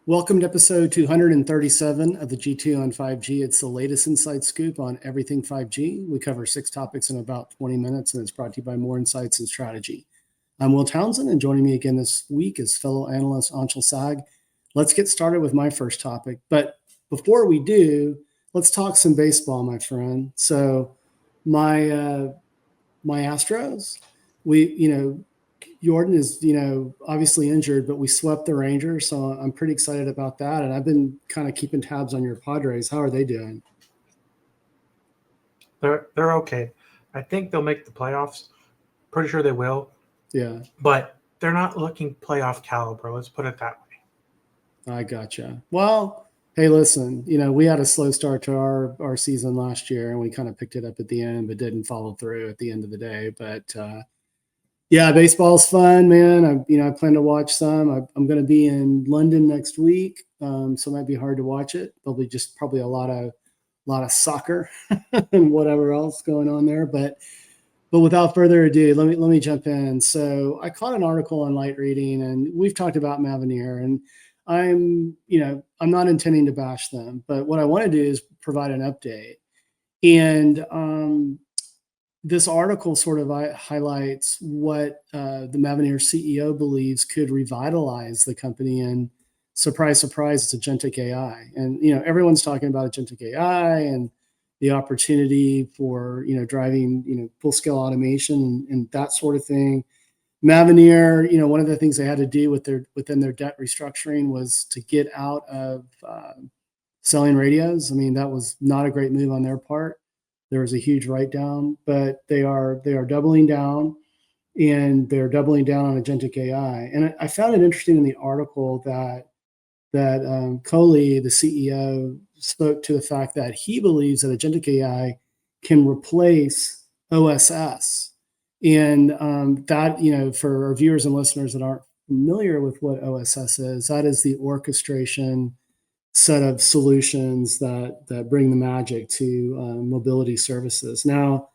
Welcome to episode 237 of the G2 on 5G. It's the latest inside scoop on everything 5G. We cover 6 topics in about 20 minutes, and it's brought to you by More Insights and Strategy. I'm Will Townsend, and joining me again this week is fellow analyst Anshul Sag. Let's get started with my first topic. But before we do, let's talk some baseball, my friend. So my Astros, Jordan is, obviously injured, but we swept the Rangers, so I'm pretty excited about that. And I've been kind of keeping tabs on your Padres. How are they doing? They're okay. I think they'll make the playoffs. Pretty sure they will. Yeah. But they're not looking playoff caliber. Let's put it that way. I gotcha. Well, hey, listen, we had a slow start to our season last year, and we kind of picked it up at the end, but didn't follow through at the end of the day. But yeah, baseball's fun, man. I plan to watch some. I'm going to be in London next week, so it might be hard to watch it. There'll be just probably a lot of soccer and whatever else going on there. But without further ado, let me jump in. So I caught an article on Light Reading, and we've talked about Mavenir, and I'm not intending to bash them, but what I want to do is provide an update. And this article sort of highlights what the Mavenir CEO believes could revitalize the company. And surprise, surprise, it's agentic AI. And, everyone's talking about agentic AI and the opportunity for, driving, full scale automation and that sort of thing. Mavenir, one of the things they had to do within their debt restructuring was to get out of selling radios. I mean, that was not a great move on their part. There was a huge write down, but they are doubling down, and they're doubling down on agentic AI. And I found it interesting in the article that Kohli, the CEO, spoke to the fact that he believes that agentic AI can replace OSS, and that for our viewers and listeners that aren't familiar with what OSS is, that is the orchestration set of solutions that bring the magic to mobility services. Now,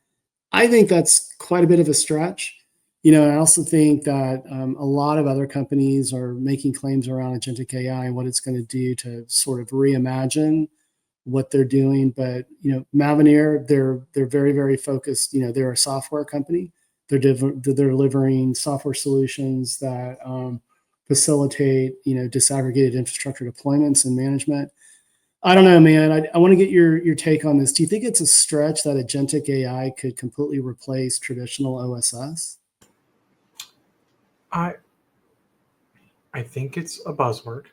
I think that's quite a bit of a stretch. I also think that a lot of other companies are making claims around agentic AI and what it's going to do to sort of reimagine what they're doing. But Mavenir, they're very, very focused. They're a software company. They're delivering software solutions that facilitate, disaggregated infrastructure deployments and management. I don't know, man. I want to get your take on this. Do you think it's a stretch that agentic AI could completely replace traditional OSS? I think it's a buzzword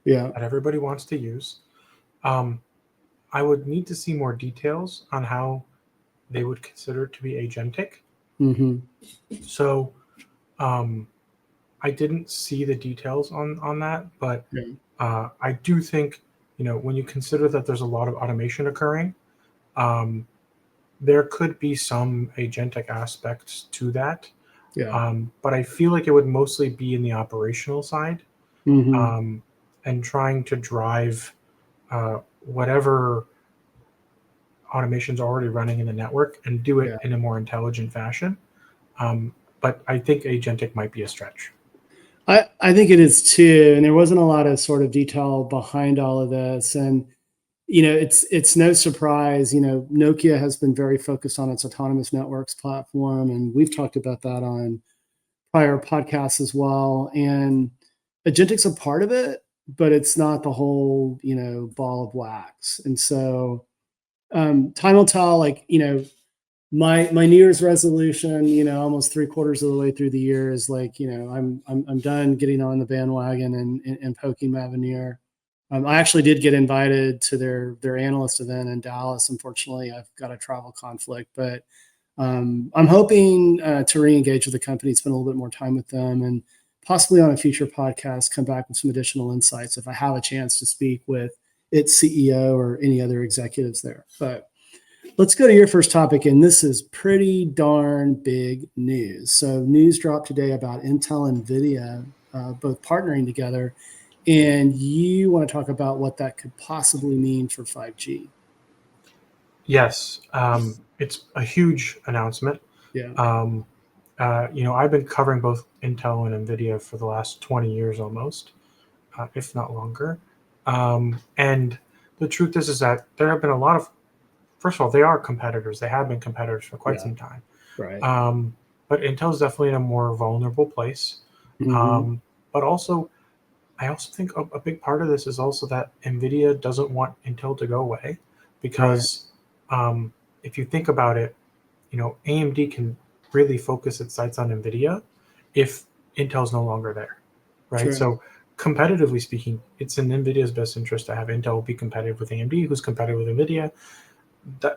that everybody wants to use. I would need to see more details on how they would consider it to be agentic. Mm-hmm. So I didn't see the details on that, but I do think, when you consider that there's a lot of automation occurring, there could be some agentic aspects to that. Yeah. But I feel like it would mostly be in the operational side, Mm-hmm. and trying to drive whatever automation's already running in the network and do it in a more intelligent fashion. But I think agentic might be a stretch. I think it is too, and there wasn't a lot of sort of detail behind all of this. And it's no surprise. Nokia has been very focused on its autonomous networks platform, and we've talked about that on prior podcasts as well. And agentic's a part of it, but it's not the whole ball of wax. And so time will tell. My New Year's resolution, almost 3/4 of the way through the year is I'm done getting on the bandwagon and poking Mavenir. I actually did get invited to their analyst event in Dallas. Unfortunately, I've got a travel conflict, but I'm hoping to re-engage with the company, spend a little bit more time with them, and possibly on a future podcast, come back with some additional insights if I have a chance to speak with its CEO or any other executives there. But let's go to your first topic, and this is pretty darn big news. So news dropped today about Intel-Nvidia both partnering together, and you want to talk about what that could possibly mean for 5G. Yes, it's a huge announcement. Yeah. I've been covering both Intel and Nvidia for the last 20 years almost, if not longer. And the truth is that there have been a lot of, first of all, they are competitors. They have been competitors for quite some time. Right. But Intel's definitely in a more vulnerable place. Mm-hmm. But also, I also think a big part of this is also that NVIDIA doesn't want Intel to go away, because if you think about it, AMD can really focus its sights on NVIDIA if Intel's no longer there, right? True. So competitively speaking, it's in NVIDIA's best interest to have Intel be competitive with AMD, who's competitive with NVIDIA.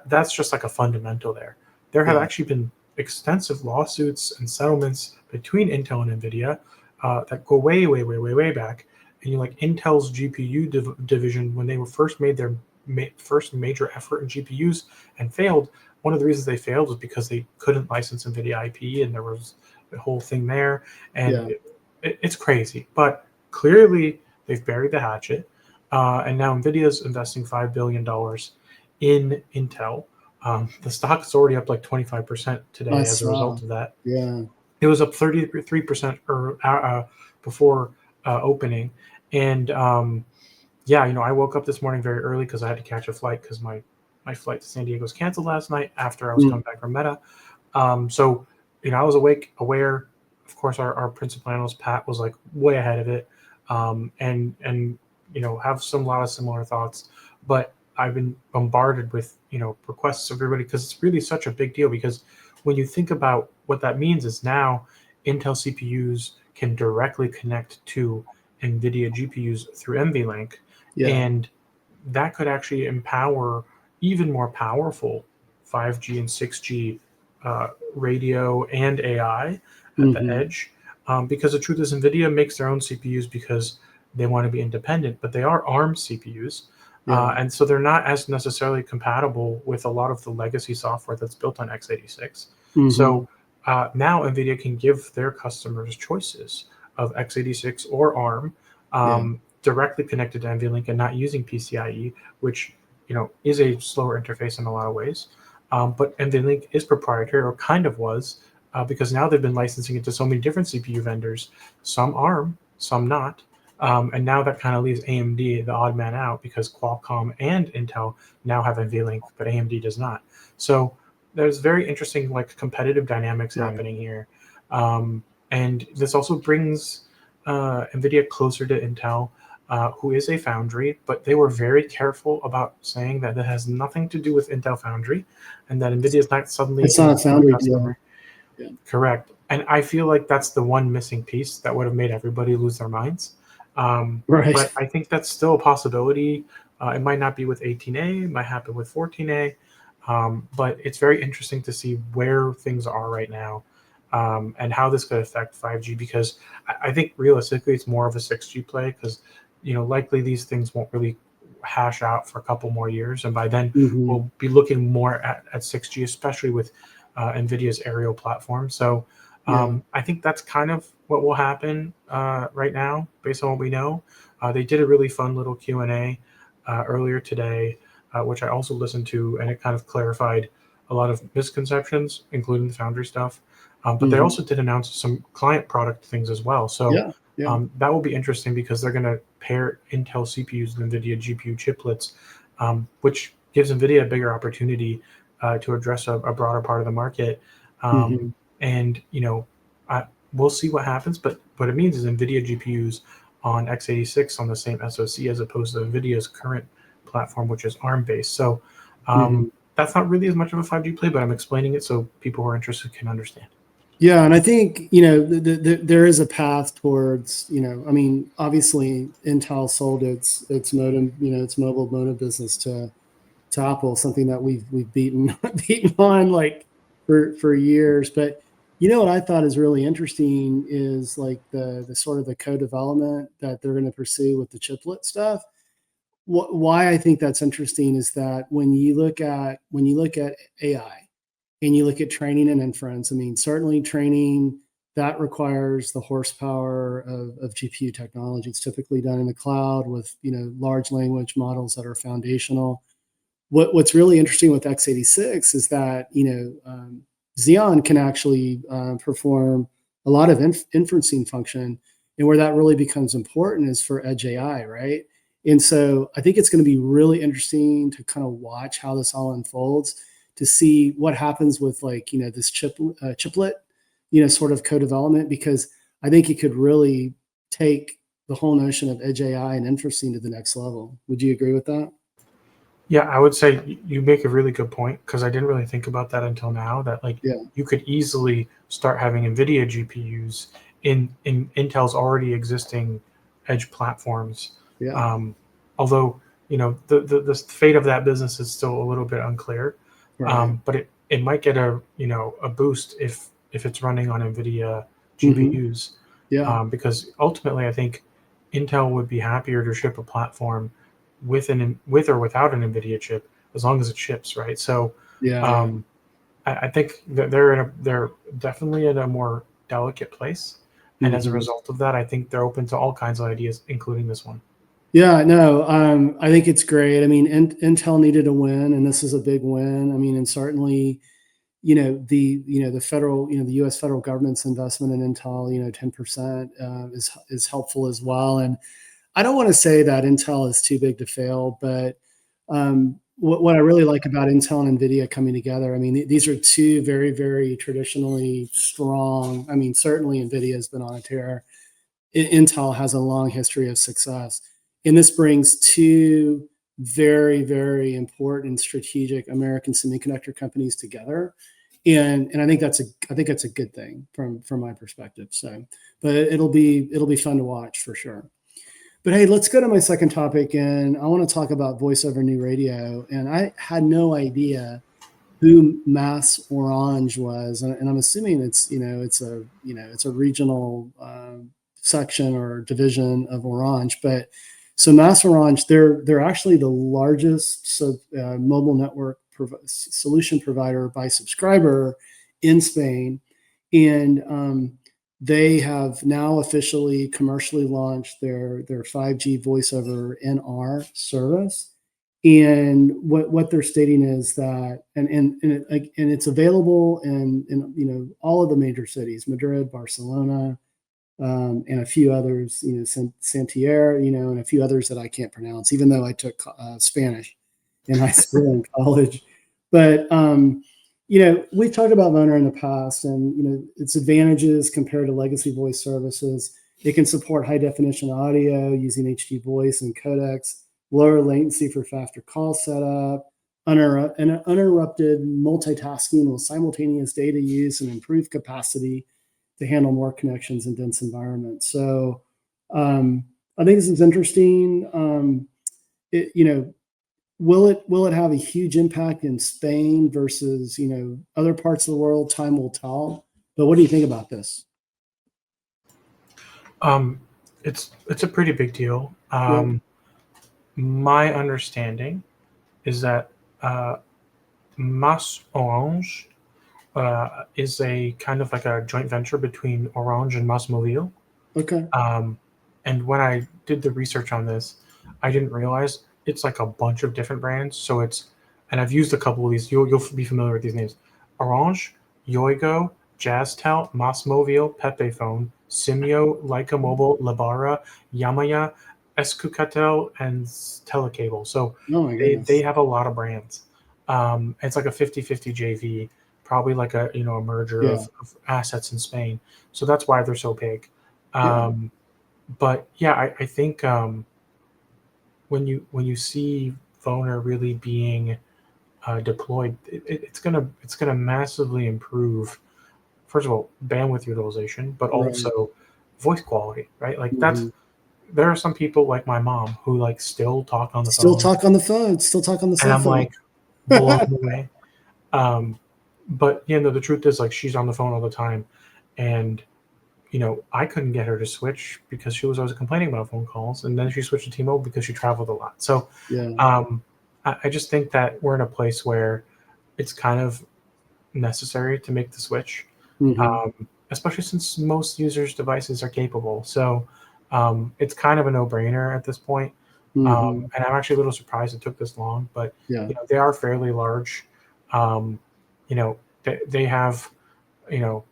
That's just like a fundamental there. There have Yeah. actually been extensive lawsuits and settlements between Intel and NVIDIA that go way, way, way, way, way back. And like Intel's GPU division, when they were first made their first major effort in GPUs and failed, one of the reasons they failed was because they couldn't license NVIDIA IP, and there was the whole thing there. And it's crazy. But clearly, they've buried the hatchet. And now NVIDIA is investing $5 billion in Intel. The stock is already up like 25% today as a result of that. Yeah. It was up 33% before opening. And I woke up this morning very early because I had to catch a flight, because my flight to San Diego was canceled last night after I was coming back from Meta. So I was aware. Of course, our principal analyst Pat was like way ahead of it, and have a lot of similar thoughts. But I've been bombarded with requests of everybody, because it's really such a big deal. Because when you think about what that means, is now Intel CPUs can directly connect to NVIDIA GPUs through NVLink, and that could actually empower even more powerful 5G and 6G radio and AI at the edge. Because the truth is, NVIDIA makes their own CPUs because they want to be independent, but they are ARM CPUs. And so they're not as necessarily compatible with a lot of the legacy software that's built on x86. So now NVIDIA can give their customers choices of x86 or ARM directly connected to NVLink and not using PCIe, which is a slower interface in a lot of ways. But NVLink is proprietary, or kind of was, because now they've been licensing it to so many different CPU vendors, some ARM, some not. And now that kind of leaves AMD the odd man out, because Qualcomm and Intel now have NVLink, but AMD does not. So there's very interesting competitive dynamics happening here. And this also brings NVIDIA closer to Intel, who is a foundry, but they were very careful about saying that it has nothing to do with Intel Foundry, and that NVIDIA is not suddenly it's not a foundry customer. Yeah. Correct. And I feel like that's the one missing piece that would have made everybody lose their minds. But I think that's still a possibility. It might not be with 18A, it might happen with 14A, but it's very interesting to see where things are right now, and how this could affect 5G, because I think realistically it's more of a 6G play, because likely these things won't really hash out for a couple more years, and by then we'll be looking more at 6G, especially with NVIDIA's Aerial platform. So I think that's kind of what will happen right now, based on what we know. They did a really fun little Q&A earlier today, which I also listened to, and it kind of clarified a lot of misconceptions, including the Foundry stuff. But they also did announce some client product things as well. So that will be interesting, because they're going to pair Intel CPUs with NVIDIA GPU chiplets, which gives NVIDIA a bigger opportunity to address a broader part of the market. And we'll see what happens, but what it means is NVIDIA GPUs on x86 on the same SoC, as opposed to NVIDIA's current platform, which is ARM based. So that's not really as much of a 5G play, but I'm explaining it so people who are interested can understand. Yeah, and I think there is a path towards obviously Intel sold its modem, its mobile modem business to Apple, something that we've beaten on for years. But what I thought is really interesting is the sort of the co-development that they're going to pursue with the chiplet stuff. Why I think that's interesting is that when you look at AI and you look at training and inference, certainly training that requires the horsepower of GPU technology. It's typically done in the cloud with large language models that are foundational. What's really interesting with x86 is that Xeon can actually perform a lot of inferencing function, and where that really becomes important is for edge AI, right? And so I think it's going to be really interesting to kind of watch how this all unfolds, to see what happens with like, this chiplet, sort of co-development, because I think it could really take the whole notion of edge AI and inferencing to the next level. Would you agree with that? Yeah, I would say you make a really good point, because I didn't really think about that until now, that like Yeah. you could easily start having NVIDIA GPUs in Intel's already existing edge platforms. Yeah. Although, the fate of that business is still a little bit unclear. Right. But it might get a boost if it's running on NVIDIA Mhm. GPUs. Yeah. Because ultimately I think Intel would be happier to ship a platform with or without an NVIDIA chip, as long as it ships, right? So Yeah. Yeah. um, I think that they're definitely in a more delicate place, and as a Mhm. result of that, I think they're open to all kinds of ideas, including this one. Yeah, no, I think it's great. I mean, Intel needed a win, and this is a big win. I mean, and certainly, the federal, the U.S. federal government's investment in Intel, 10% is helpful as well. And I don't want to say that Intel is too big to fail, but what I really like about Intel and NVIDIA coming together, I mean, these are two very, very traditionally strong. I mean, certainly NVIDIA has been on a tear. Intel has a long history of success. And this brings two very, very important strategic American semiconductor companies together. And I think that's a good thing from my perspective. So, but it'll be fun to watch for sure. But hey, let's go to my second topic, and I want to talk about voice over new radio. And I had no idea who Mass Orange was, and I'm assuming it's a regional section or division of Orange. But so Mass Orange, they're actually the largest mobile network solution provider by subscriber in Spain, and they have now officially commercially launched their 5G voice over NR service. And what they're stating is that, and it's available in all of the major cities, Madrid, Barcelona, and a few others, Santiago, and a few others that I can't pronounce, even though I took Spanish in high school and college. But we've talked about Mavenir in the past, and its advantages compared to legacy voice services. It can support high definition audio using HD voice and codecs, lower latency for faster call setup, and uninterrupted multitasking with simultaneous data use and improved capacity to handle more connections in dense environments. So I think this is interesting. It, will it have a huge impact in Spain versus other parts of the world? Time will tell. But what do you think about this? Um, it's a pretty big deal. Yeah. My understanding is that Mas Orange is a kind of like a joint venture between Orange and Masmovil. Okay. And when I did the research on this, I didn't realize it's like a bunch of different brands. So and I've used a couple of these. You'll be familiar with these names: Orange, Yoigo, Jazztel, Masmovil, Pepephone, Simio, Leica Mobile, Lebara, Yamaya, Escucatel, and Telecable. So Oh my they goodness. have a lot of brands. It's like a 50-50 JV, probably like a merger Yeah. of assets in Spain. So that's why they're so big. Yeah. But yeah, I think when you see Voner really being deployed, it's gonna massively improve. First of all, bandwidth utilization, but Right. also voice quality, right? Like Hmm. there are some people like my mom who like still talk on the Still phone, talk on the phone. Still talk on the and cell I'm phone. like blown away. Um, but the truth is, like, she's on the phone all the time, and I couldn't get her to switch because she was always complaining about phone calls, and then she switched to T-Mobile because she traveled a lot. So Yeah. I just think that we're in a place where it's kind of necessary to make the switch, Hmm. especially since most users' devices are capable. So it's kind of a no-brainer at this point. Hmm. And I'm actually a little surprised it took this long, but Yeah. they are fairly large. Um, they have you know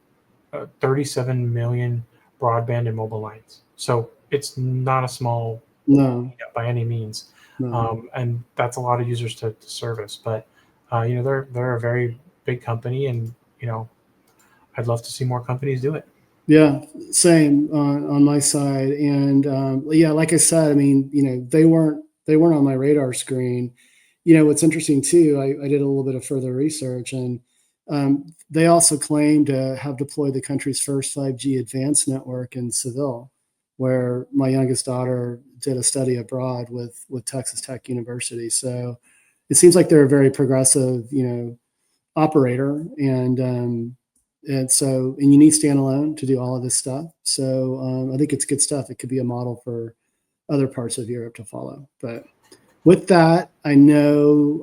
37 million broadband and mobile lines. So it's not a small No, by any means. no. And that's a lot of users to service. But they're a very big company, and I'd love to see more companies do it. Yeah, same on my side. And yeah, like I said, I mean, they weren't on my radar screen. What's interesting too, I did a little bit of further research, and they also claim to have deployed the country's first 5G advanced network in Seville, where my youngest daughter did a study abroad with Texas Tech University. So it seems like they're a very progressive, operator, and you need standalone to do all of this stuff. So I think it's good stuff. It could be a model for other parts of Europe to follow. But with that, I know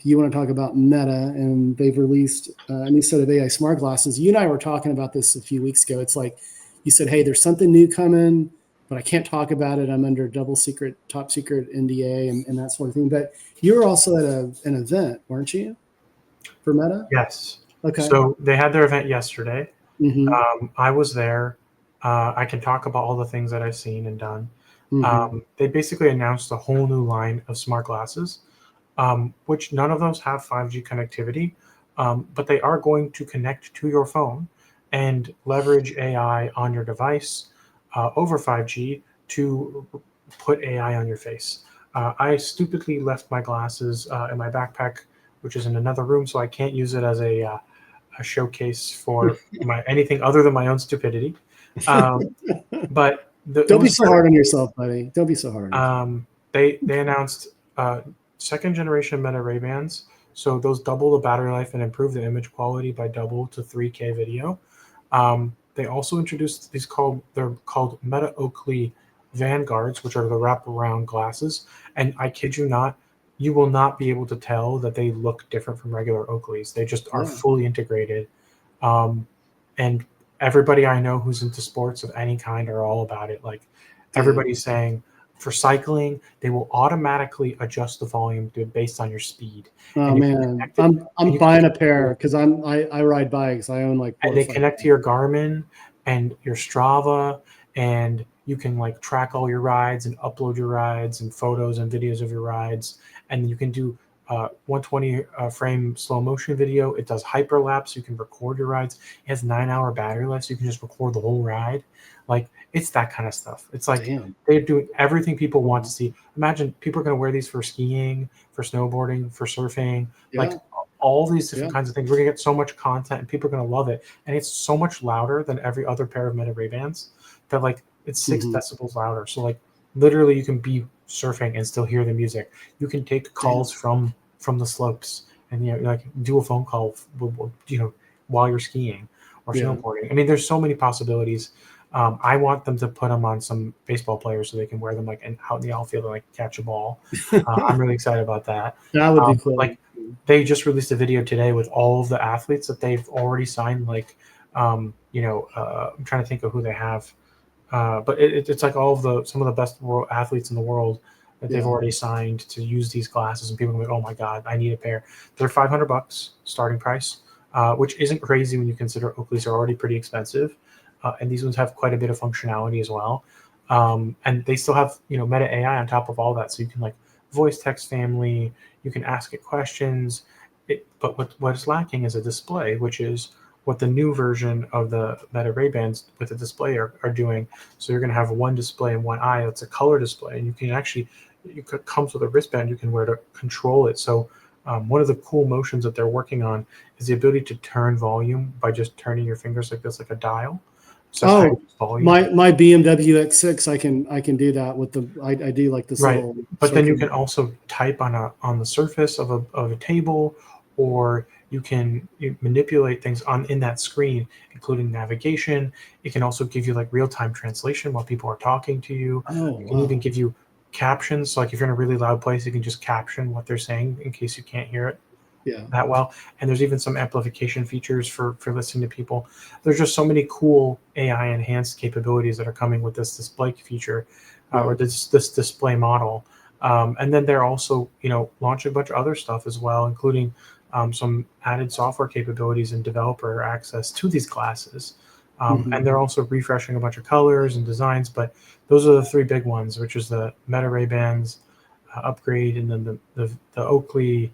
you want to talk about Meta, and they've released a new set of AI smart glasses. You and I were talking about this a few weeks ago. It's like you said, hey, there's something new coming, but I can't talk about it. I'm under top secret NDA and that sort of thing. But you were also at an event, weren't you, for Meta? Yes. Okay. So they had their event yesterday. Mm-hmm. I was there. I can talk about all the things that I've seen and done. Mm-hmm. They basically announced a whole new line of smart glasses, which none of those have 5G connectivity, but they are going to connect to your phone and leverage AI on your device over 5G to put AI on your face. I stupidly left my glasses in my backpack, which is in another room, so I can't use it as a showcase for anything other than my own stupidity. But it Don't be was so hard on yourself, buddy. Don't be so hard on yourself. they announced second generation Meta Ray Bans. So those double the battery life and improve the image quality by double to 3K video. They also introduced they're called Meta Oakley Vanguards, which are the wraparound glasses. And I kid you not, you will not be able to tell that they look different from regular Oakleys. They just are fully integrated. And everybody I know who's into sports of any kind are all about it. Like everybody's saying, for cycling, they will automatically adjust the volume based on your speed. Oh And man, I'm buying a pair because I ride bikes. I own like 4 and or they 5. connect to your Garmin and your Strava, and you can like track all your rides and upload your rides and photos and videos of your rides. And you can do 120 frame slow motion video. It does hyperlapse. You can record your rides. It has 9-hour battery life, so you can just record the whole ride. Like it's that kind of stuff. It's like they're doing everything people want to see. Imagine people are going to wear these for skiing, for snowboarding, for surfing, like all these different kinds of things. We're going to get so much content, and people are going to love it. And it's so much louder than every other pair of Meta Ray Bans that like it's 6 decibels louder. So like literally you can be surfing and still hear the music. You can take calls from the slopes and like do a phone call while you're skiing or snowboarding. I mean, there's so many possibilities. I want them to put them on some baseball players so they can wear them like out in the outfield and like catch a ball. I'm really excited about that. That would be cool. Like they just released a video today with all of the athletes that they've already signed. Like I'm trying to think of who they have. But it's like some of the best athletes in the world that they've already signed to use these glasses, and people are like, "Oh my god, I need a pair." They're $500 starting price, which isn't crazy when you consider Oakleys are already pretty expensive, and these ones have quite a bit of functionality as well. And they still have Meta AI on top of all that, so you can like voice text family, you can ask it questions. But what is lacking is a display, which is what the new version of the Meta Ray-Bans with the display are doing. So you're going to have one display in one eye. It's a color display, and you can actually, it comes with a wristband you can wear to control it. So one of the cool motions that they're working on is the ability to turn volume by just turning your fingers like this, like a dial. So my BMW X6, I can do that with I do like this right. little. But then you can also type on the surface of a table, or you can manipulate things in that screen, including navigation. It can also give you like real-time translation while people are talking to you. It can even give you captions. So like if you're in a really loud place, you can just caption what they're saying in case you can't hear it that well. And there's even some amplification features for listening to people. There's just so many cool AI enhanced capabilities that are coming with this display feature or this display model. And then they're also launching a bunch of other stuff as well, including some added software capabilities and developer access to these glasses. And they're also refreshing a bunch of colors and designs. But those are the three big ones, which is the Meta Ray-Bans upgrade, and then the Oakley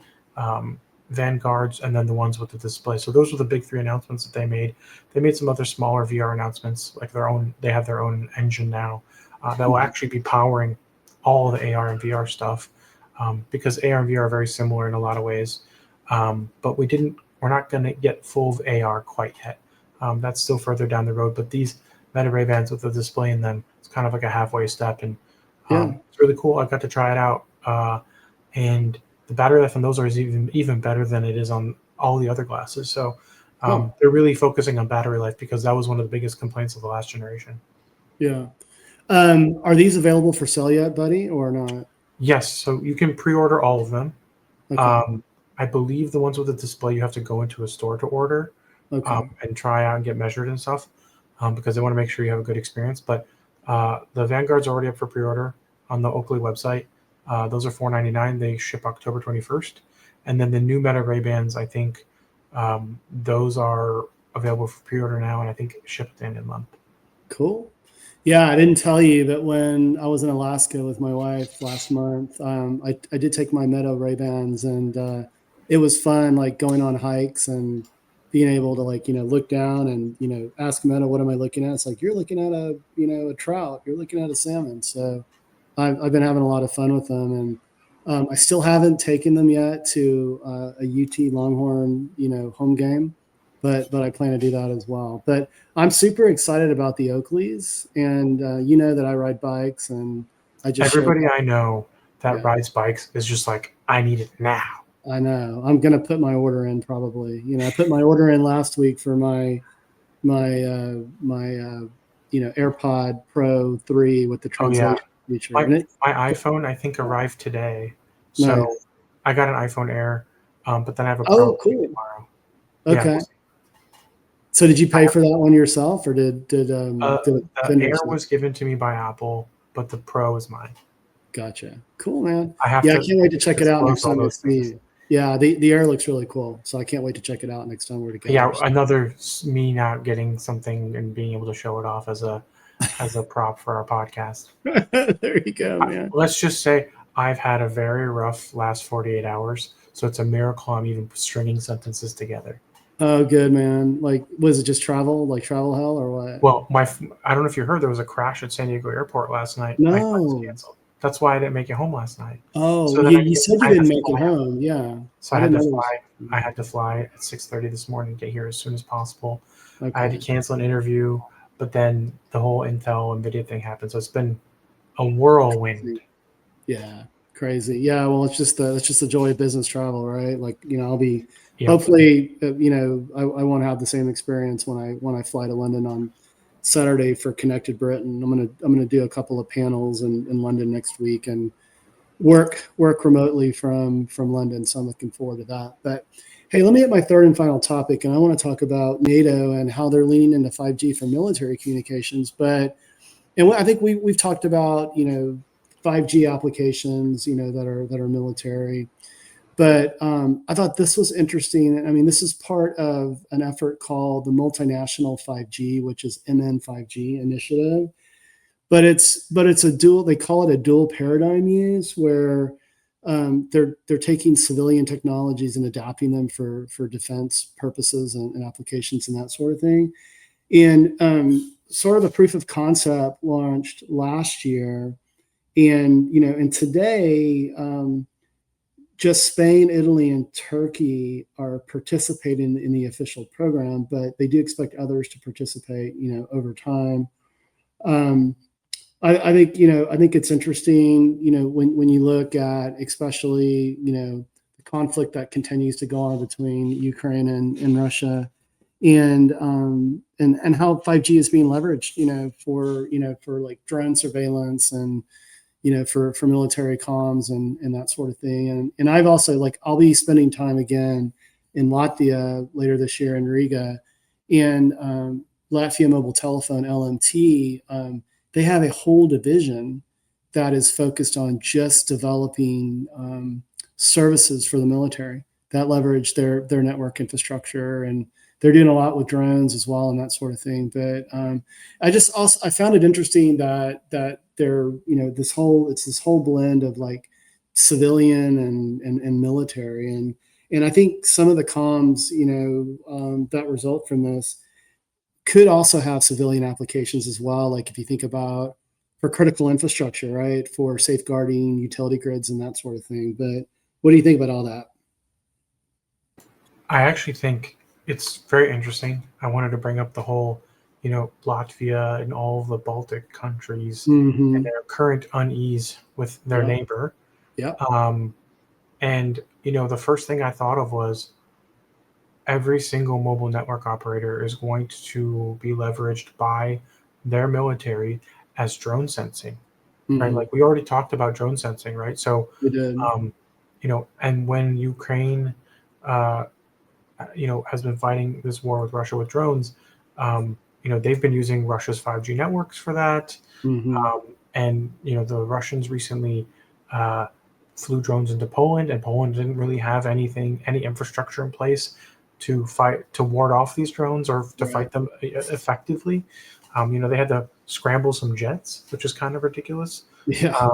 Vanguards, and then the ones with the display. So those are the big three announcements that they made. They made some other smaller VR announcements, like their own. They have their own engine now that will actually be powering all of the AR and VR stuff, because AR and VR are very similar in a lot of ways. But we're not going to get full AR quite yet. That's still further down the road. But these Meta Ray-Bans with the display in them, it's kind of like a halfway step, and it's really cool. I got to try it out, and the battery life on those is even better than it is on all the other glasses. So they're really focusing on battery life, because that was one of the biggest complaints of the last generation. Yeah. Are these available for sale yet, buddy, or not? Yes. So you can pre-order all of them. Okay. I believe the ones with the display, you have to go into a store to order, and try out and get measured and stuff, because they want to make sure you have a good experience. But the Vanguard's already up for pre-order on the Oakley website. Those are $499. They ship October 21st. And then the new Meta Ray-Bans, I think those are available for pre-order now, and I think ship at the end of the month. Cool. Yeah, I didn't tell you, but when I was in Alaska with my wife last month, I did take my Meta Ray-Bans, and it was fun, like going on hikes and being able to, like, look down and, ask Meta, what am I looking at? It's like, you're looking at a trout, you're looking at a salmon. So I've been having a lot of fun with them, and I still haven't taken them yet to a UT Longhorn, home game, but I plan to do that as well. But I'm super excited about the Oakleys, and that I ride bikes, and I just everybody I know that rides bikes is just like, I need it now. I know. I'm gonna put my order in probably. I put my order in last week for my AirPod Pro 3 with the translation feature. My iPhone, I think, arrived today. So I got an iPhone Air, but then I have a Pro tomorrow. Okay. So did you pay for that one yourself, or did the Air was given to me by Apple, but the Pro is mine? Gotcha. Cool, man. I can't wait to check it out next time I see you. Yeah, the Air looks really cool, so I can't wait to check it out next time we're together. Yeah, another me not getting something and being able to show it off as a prop for our podcast. There you go, man. Let's just say I've had a very rough last 48 hours, so it's a miracle I'm even stringing sentences together. Oh, good, man. Like, was it just travel hell, or what? Well, I don't know if you heard, there was a crash at San Diego Airport last night. No. My flight was canceled. That's why I didn't make it home last night. Oh, so you said you didn't make it home. Yeah. So I had to fly. I had to fly at 6:30 this morning, get here as soon as possible. Okay. I had to cancel an interview, but then the whole Intel-Nvidia thing happened. So it's been a whirlwind. Yeah, crazy. Yeah, well, it's just the joy of business travel, right? Like, I'll be hopefully, I won't have the same experience when I fly to London on Saturday for Connected Britain. I'm gonna do a couple of panels in London next week and work remotely from London. So I'm looking forward to that. But hey, let me hit my third and final topic, and I want to talk about NATO and how they're leaning into 5G for military communications. And I think we've talked about 5G applications that are military. But I thought this was interesting. I mean, this is part of an effort called the Multinational 5G, which is MN5G initiative. But it's a dual. They call it a dual paradigm use, where they're taking civilian technologies and adapting them for defense purposes and applications and that sort of thing. And sort of a proof of concept launched last year, and today. Just Spain, Italy, and Turkey are participating in the official program, but they do expect others to participate, over time. I think it's interesting, when you look at, especially, the conflict that continues to go on between Ukraine and Russia, and how 5G is being leveraged, for like drone surveillance and, for military comms and that sort of thing. And I've also, I'll be spending time again in Latvia later this year in Riga, and Latvia Mobile Telephone, LMT, they have a whole division that is focused on just developing services for the military that leverage their network infrastructure. And they're doing a lot with drones as well and that sort of thing. But I found it interesting that they're, this whole blend of like civilian and military, and I think some of the comms, that result from this could also have civilian applications as well. Like if you think about for critical infrastructure, right, for safeguarding utility grids and that sort of thing. But what do you think about all that? I actually think it's very interesting. I wanted to bring up the whole, Latvia and all of the Baltic countries and their current unease with their neighbor. Yeah. And, the first thing I thought of was every single mobile network operator is going to be leveraged by their military as drone sensing, right? Like we already talked about drone sensing, right? So, we did. And when Ukraine, has been fighting this war with Russia with drones, they've been using Russia's 5G networks for that. And, the Russians recently flew drones into Poland, and Poland didn't really have any infrastructure in place to ward off these drones or to fight them effectively. They had to scramble some jets, which is kind of ridiculous. Yeah.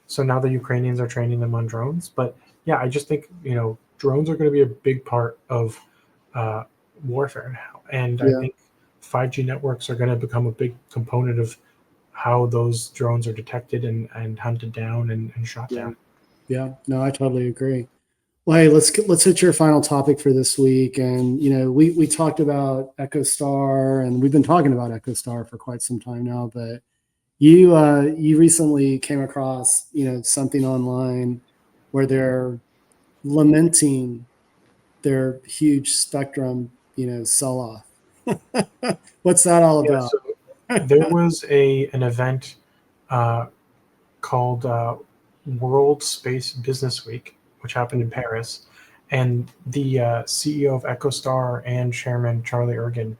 So now the Ukrainians are training them on drones. But yeah, I just think, drones are going to be a big part of warfare now. And I think 5G networks are going to become a big component of how those drones are detected and hunted down and shot down. Yeah, no, I totally agree. Well, hey, let's hit your final topic for this week. And we talked about EchoStar, and we've been talking about EchoStar for quite some time now. But you recently came across something online where they're lamenting their huge spectrum sell off. What's that all about? So there was an event called World Space Business Week, which happened in Paris, and the CEO of EchoStar and Chairman Charlie Ergen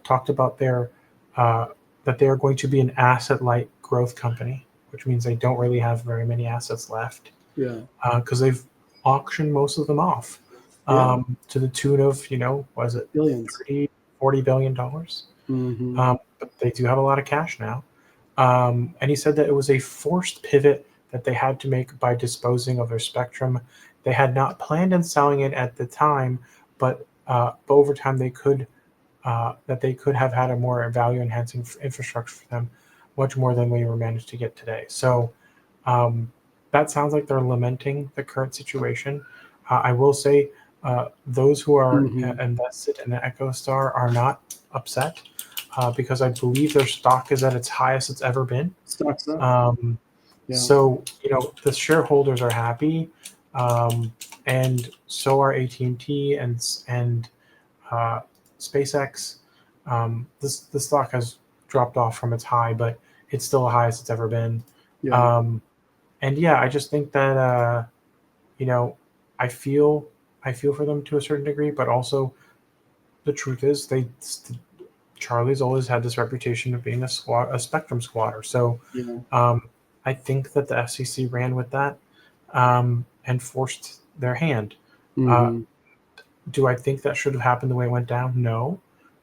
talked about that they are going to be an asset-light growth company, which means they don't really have very many assets left. Yeah. Because they've auctioned most of them off to the tune of, was it billions, $40 billion? But they do have a lot of cash now. And he said that it was a forced pivot that they had to make by disposing of their spectrum. They had not planned on selling it at the time, but over time they could have had a more value-enhancing infrastructure for them, much more than we were managed to get today. So that sounds like they're lamenting the current situation. I will say those who are invested in the EchoStar are not upset because I believe their stock is at its highest it's ever been. Stock's up. So the shareholders are happy, and so are AT&T and SpaceX. The stock has dropped off from its high, but it's still the highest it's ever been. And I just think that I feel for them to a certain degree, but also the truth is Charlie's always had this reputation of being a spectrum squatter. So I think that the FCC ran with that and forced their hand. Do I think that should have happened the way it went down? No.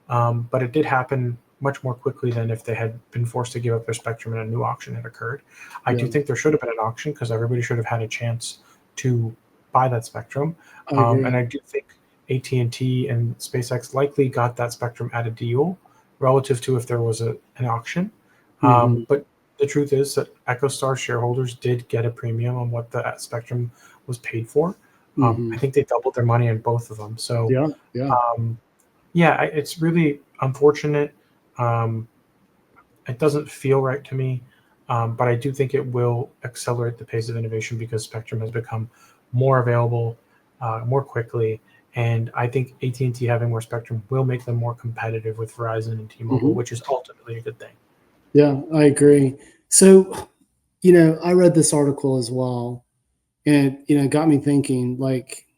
But it did happen much more quickly than if they had been forced to give up their spectrum and a new auction had occurred. I do think there should have been an auction because everybody should have had a chance to buy that spectrum. And I do think AT&T and SpaceX likely got that spectrum at a deal relative to if there was an auction. But the truth is that EchoStar shareholders did get a premium on what the spectrum was paid for. I think they doubled their money on both of them. So it's really unfortunate. It doesn't feel right to me, but I do think it will accelerate the pace of innovation because spectrum has become more available more quickly. And I think AT&T having more spectrum will make them more competitive with Verizon and T-Mobile, which is ultimately a good thing. Yeah, I agree. So, I read this article as well, and it got me thinking, like,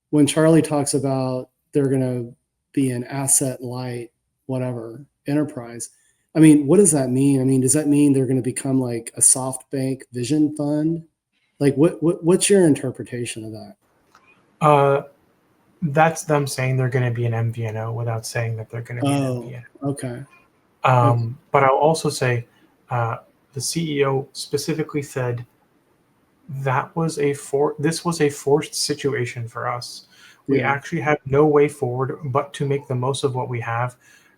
when Charlie talks about they're going to be an asset light, whatever, enterprise, I mean, what does that mean? I mean, does that mean they're going to become like a SoftBank vision fund? Like, what's your interpretation of that? That's them saying they're going to be an MVNO without saying that they're going to be an Oh, MVNO. okay. But I'll also say the CEO specifically said this was a forced situation for us. We Yeah. actually had no way forward but to make the most of what we have,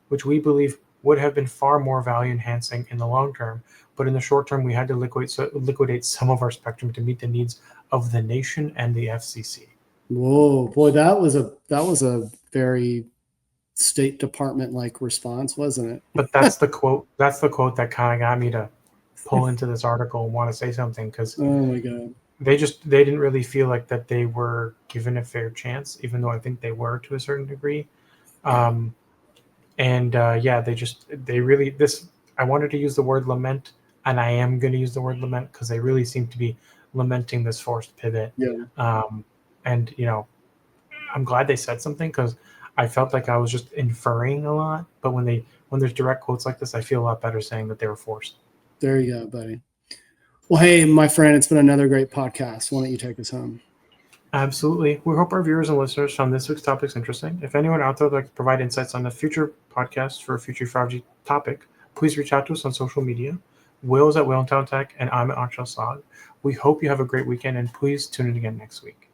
which we believe would have been far more value enhancing in the long term. But in the short term, we had to liquidate some of our spectrum to meet the needs of the nation and the FCC. Whoa, boy, that was a very State Department like response, wasn't it? But that's the quote. That's the quote that kind of got me to pull into this article and want to say something, because Oh my God. they didn't really feel like that they were given a fair chance, even though I think they were to a certain degree. They really this. I wanted to use the word lament, and I am going to use the word lament because they really seem to be lamenting this forced pivot. Yeah. And I'm glad they said something, because I felt like I was just inferring a lot. But when there's direct quotes like this, I feel a lot better saying that they were forced. There you go, buddy. Well, hey, my friend, it's been another great podcast. Why don't you take us home? Absolutely. We hope our viewers and listeners found this week's topics interesting. If anyone out there would like to provide insights on the future podcast for a future 5G topic, please reach out to us on social media. Will's at Whaletown Tech, and I'm at Anshel Saad. We hope you have a great weekend, and please tune in again next week.